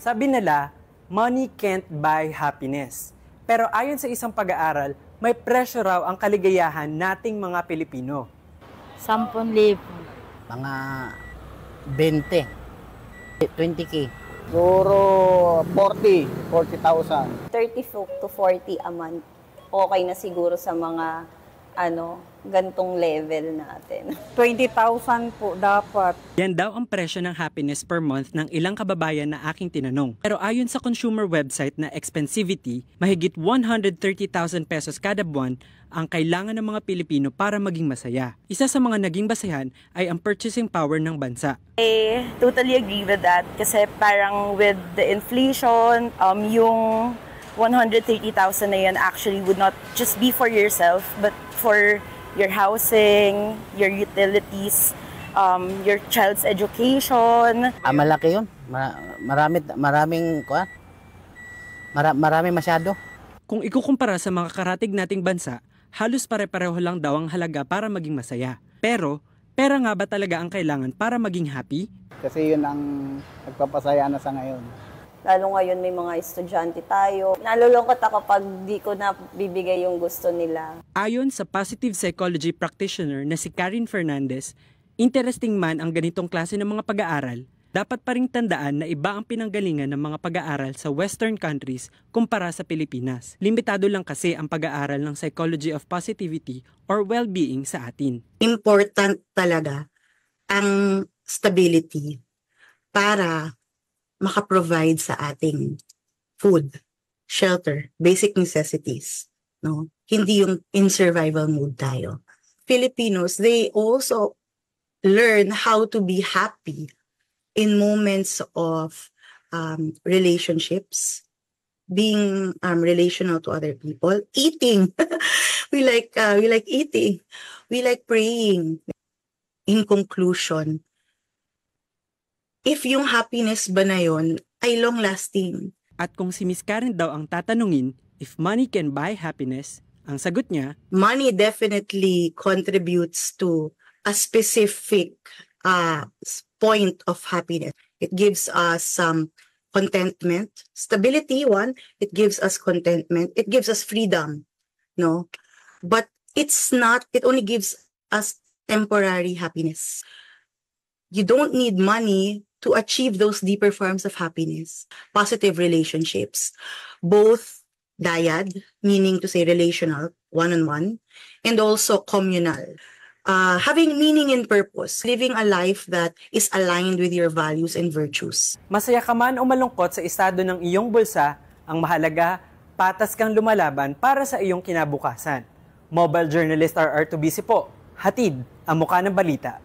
Sabi nila, money can't buy happiness. Pero ayon sa isang pag-aaral, may presyo raw ang kaligayahan nating mga Pilipino. 10,000. Mga 20. 20K. Siguro 40,000. 30 to 40 a month. Okay na siguro sa mga gantong level natin. 20,000 po dapat. Yan daw ang presyo ng happiness per month ng ilang kababayan na aking tinanong. Pero ayon sa consumer website na Expensivity, mahigit 130,000 pesos kada buwan ang kailangan ng mga Pilipino para maging masaya. Isa sa mga naging basehan ay ang purchasing power ng bansa. I totally agree with that kasi parang with the inflation, yung 130,000 na yan actually would not just be for yourself but for your housing, your utilities, your child's education. Malaki yun. Marami masyado. Kung ikukumpara sa mga karatig nating bansa, halos pare-pareho lang daw ang halaga para maging masaya. Pero, pera nga ba talaga ang kailangan para maging happy? Kasi yun ang nagpapasaya na sa ngayon. Lalo ngayon may mga estudyante tayo. Nalulungkot ako pag di ko na bibigay yung gusto nila. Ayon sa positive psychology practitioner na si Karen Fernandez, interesting man ang ganitong klase ng mga pag-aaral, dapat pa ring tandaan na iba ang pinanggalingan ng mga pag-aaral sa Western countries kumpara sa Pilipinas. Limitado lang kasi ang pag-aaral ng psychology of positivity or well-being sa atin. Important talaga ang stability para makaprovide sa ating food, shelter, basic necessities. No? Hindi yung in survival mode tayo. Filipinos, they also learn how to be happy in moments of relationships, being relational to other people, eating. we like eating. We like praying. In conclusion, if yung happiness ba na yun ay long-lasting. At kung si Miss Karen daw ang tatanungin, if money can buy happiness, ang sagot niya, money definitely contributes to a specific point of happiness. It gives us some contentment, stability, one, it gives us contentment, it gives us freedom, no? But it only gives us temporary happiness. You don't need money to achieve those deeper forms of happiness. Positive relationships, both dyad, meaning to say relational, one-on-one, and also communal. Having meaning and purpose, living a life that is aligned with your values and virtues. Masaya ka man o malungkot sa estado ng iyong bulsa, ang mahalaga, patas kang lumalaban para sa iyong kinabukasan. Mobile journalist RR2BC po, hatid ang mukha ng balita.